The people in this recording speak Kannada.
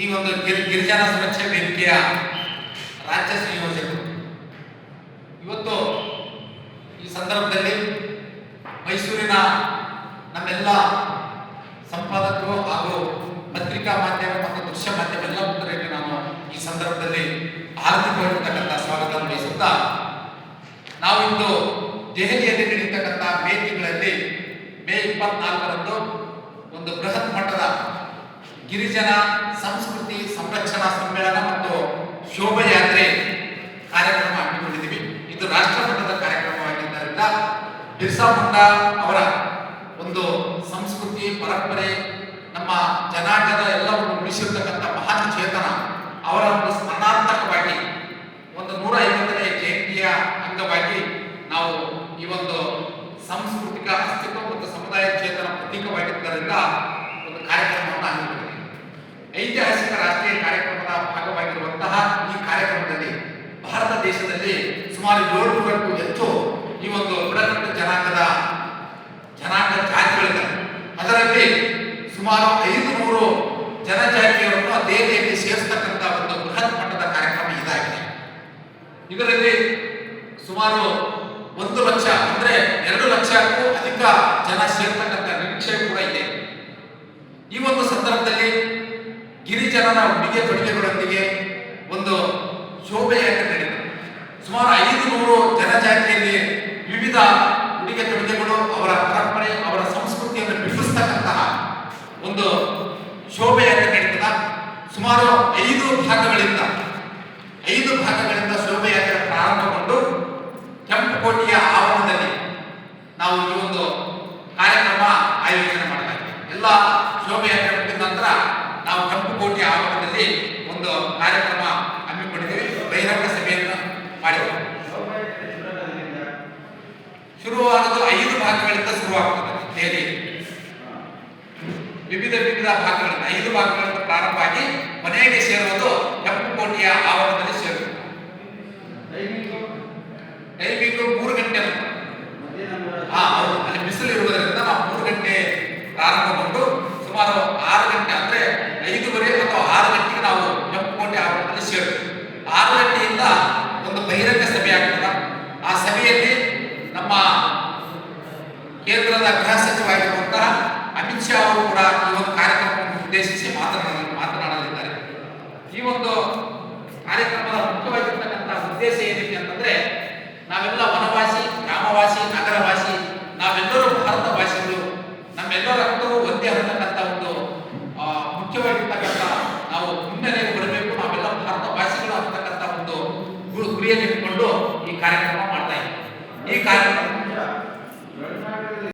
ಈ ಒಂದು ಗಿರಿಜನ ಸುರಕ್ಷಾ ವೇದಿಕೆಯ ರಾಜ್ಯ ಸಂಯೋಜಕರು ಇವತ್ತು ಈ ಸಂದರ್ಭದಲ್ಲಿ ಮೈಸೂರಿನ ನಮ್ಮೆಲ್ಲ ಸಂಪಾದಕರು ಹಾಗೂ ಪತ್ರಿಕಾ ಮಾಧ್ಯಮ ಮತ್ತು ದೃಶ್ಯ ಮಾಧ್ಯಮ ಎಲ್ಲ ಮಿತ್ರರಿಗೆ ನಾನು ಈ ಸಂದರ್ಭದಲ್ಲಿ ಹಾರ್ದಿಕವಾಗಿರ್ತಕ್ಕಂಥ ಸ್ವಾಗತವನ್ನು ಬಯಸುತ್ತಾ ನಾವಿಂದು ದೆಹಲಿಯಲ್ಲಿ ನಡೆಯತಕ್ಕಂಥ ಮೇ ತಿಂಗಳಲ್ಲಿ ಮೇ 24ರಂದು ಒಂದು ಬೃಹತ್ ಮಟ್ಟದ ಗಿರಿಜನ ಸಂಸ್ಕೃತಿ ಸಂರಕ್ಷಣಾ ಸಮ್ಮೇಳನ ಮತ್ತು ಶೋಭಾಯಾತ್ರೆ ಕಾರ್ಯಕ್ರಮ ಹಮ್ಮಿಕೊಂಡಿದ್ದೀವಿ. ಇದು ರಾಷ್ಟ್ರ ಮಟ್ಟದ ಕಾರ್ಯಕ್ರಮವಾಗಿದ್ದರಿಂದ ಬಿರ್ಸಾ ಮುಂಡಾ ಅವರ ಒಂದು ಸಂಸ್ಕೃತಿ ಪರಂಪರೆ ನಮ್ಮ ಜನಾಂಗದ ಎಲ್ಲವನ್ನು ಉಳಿಸಿರ್ತಕ್ಕಂಥ ಮಹಾನ್ ಚೇತನ ಅವರ ಒಂದು ಸ್ಮರಣಾರ್ಥಕವಾಗಿ ಒಂದು 150ನೇ ಜಯಂತಿಯ ಅಂಗವಾಗಿ ನಾವು ಈ ಒಂದು ಸಾಂಸ್ಕೃತಿಕ ಅಸ್ತಿತ್ವ ಮತ್ತು ಸಮುದಾಯ ಚೇತನ ಪ್ರತೀಕವಾಗಿದ್ದರಿಂದ ಒಂದು ಕಾರ್ಯಕ್ರಮವನ್ನು ಹಮ್ಮಿಕೊಂಡಿದ್ದೀವಿ. ಐತಿಹಾಸಿಕ ರಾಷ್ಟ್ರೀಯ ಕಾರ್ಯಕ್ರಮದ ಭಾಗವಾಗಿರುವಂತಹ ಈ ಕಾರ್ಯಕ್ರಮದಲ್ಲಿ ಭಾರತ ದೇಶದಲ್ಲಿ ಸುಮಾರು 700ಕ್ಕೂ ಹೆಚ್ಚು ಈ ಒಂದು ಬುಡಕಟ್ಟು ಜನಾಂಗ ಜಾತಿಗಳಿದ್ದಾರೆ. ಅದರಲ್ಲಿ ಸುಮಾರು 500 ಜನಜಾತಿಯವರನ್ನು ದೆಹಲಿಯಲ್ಲಿ ಸೇರಿಸತಕ್ಕಂಥ ಒಂದು ಬೃಹತ್ ಮಟ್ಟದ ಕಾರ್ಯಕ್ರಮ ಇದಾಗಿದೆ. ಇದರಲ್ಲಿ ಸುಮಾರು 1 ಲಕ್ಷ ಅಂದ್ರೆ 2 ಲಕ್ಷಕ್ಕೂ ಅಧಿಕ ಜನ ಸೇರ್ತಕ್ಕಂಥ ನಿರೀಕ್ಷೆ ಕೂಡ ಇದೆ. ಈ ಒಂದು ಸಂದರ್ಭದಲ್ಲಿ ಗಿರಿಜನರ ಉಡುಗೆ ತೊಡುಗೆಗಳೊಂದಿಗೆ ಒಂದು ಶೋಭೆಯಾತ್ರೆ ನಡೆಯಿತು. ಸುಮಾರು 500 ಜನಜಾತಿಯಲ್ಲಿ ವಿವಿಧ ಉಡುಗೆ ತೊಡುಗೆಗಳು ಅವರ ಪರಂಪರೆ ಅವರ ಸಂಸ್ಕೃತಿಯನ್ನು ಬಿಂಬಿಸ್ತಕ್ಕಂತಹ ಒಂದು ಶೋಭೆಯಾತ್ರೆ ನಡೀತದ. ಸುಮಾರು 5 ಭಾಗಗಳಿಂದ ಶೋಭೆಯಾತ್ರೆ ಪ್ರಾರಂಭಗೊಂಡು ಕೆಂಪುಕೋಟೆಯ ಆವರಣದಲ್ಲಿ ನಾವು ಈ ಒಂದು ಕಾರ್ಯಕ್ರಮ ಆಯೋಜನೆ ಮಾಡಲಾಗಿದೆ. ಎಲ್ಲ ಶೋಭೆಯಾತ್ರೆ ಮುಗಿದ ನಂತರ ನಾವು ಕೆಂಪುಕೋಟೆಯ ಆವರಣದಲ್ಲಿ ಒಂದು ಕಾರ್ಯಕ್ರಮ ಹಮ್ಮಿಕೊಂಡಿದ್ದೀವಿ. ಬಹಿರಂಗ ಸಭೆಯನ್ನು ಮಾಡಿದ್ದೇವೆ. ಶುರುವಾಗುವುದು 5 ಭಾಗಗಳಿಂದ ಶುರುವಾಗುತ್ತದೆ. ದೆಹಲಿ ವಿವಿಧ ಭಾಗಗಳಿಂದ 5 ಭಾಗಗಳಿಂದ ಪ್ರಾರಂಭ ಆಗಿ ಕೊನೆಗೆ ಸೇರುವುದು ಕೆಂಪುಕೋಟೆಯ ಆವರಣದಲ್ಲಿ ಸೇರುವುದು. ಟೈಮಿಂಗ್ 3 ಗಂಟೆ. ಅಲ್ಲಿ ಬಿಸಿಲು ಇರುವುದರಿಂದ ನಾವು 3 ಗಂಟೆ ಪ್ರಾರಂಭಗೊಂಡು ಸುಮಾರು 6 ಗಂಟೆ ಅಂದ್ರೆ 5:30 ಅಥವಾ 6 ಗಂಟೆಗೆ ನಾವು ಕೆಂಪುಕೋಟೆ ಆವರಣದಲ್ಲಿ ಸೇರುತ್ತೇವೆ. 6 ಗಂಟೆಯಿಂದ ಒಂದು ಬಹಿರಂಗ ಸಭೆ ಆಗ್ತದೆ. ಆ ಸಭೆಯಲ್ಲಿ ನಮ್ಮ ಕೇಂದ್ರದ ಗೃಹ ಸಚಿವರಾಗಿರುವಂತಹ ಅಮಿತ್ ಶಾ ಅವರು ಕೂಡ ಈ ಒಂದು ಕಾರ್ಯಕ್ರಮವನ್ನು ಉದ್ದೇಶಿಸಿ ಮಾತನಾಡಲಿದ್ದಾರೆ. ಈ ಒಂದು ಕಾರ್ಯಕ್ರಮದ ಮುಖ್ಯವಾಗಿರ್ತಕ್ಕಂಥ ಉದ್ದೇಶ ಏನಿದೆ ಅಂತಂದ್ರೆ ನಾವೆಲ್ಲ ವನವಾಸಿ, ಗ್ರಾಮವಾಸಿ, ನಗರವಾಸಿ, ನಾವೆಲ್ಲರೂ ಭಾರತ ವಾಸಿಗಳು, ನಮ್ಮೆಲ್ಲರ ರಕ್ತವು ಒಂದೇ ಅನ್ನತಕ್ಕಂಥ ಒಂದು ಮುಖ್ಯವಾಗಿರ್ತಕ್ಕಂಥ ನಾವು ಮುನ್ನೆಲೆಗೆ ಬರಬೇಕು, ನಾವೆಲ್ಲ ಭಾರತ ವಾಸಿಗಳು ಅನ್ನತಕ್ಕಂಥ ಒಂದು ಗುರಿಯನ್ನು ಇಟ್ಕೊಂಡು ಈ ಕಾರ್ಯಕ್ರಮ ಮಾಡ್ತಾ ಇದ್ದೀವಿ. ಈ ಕಾರ್ಯಕ್ರಮ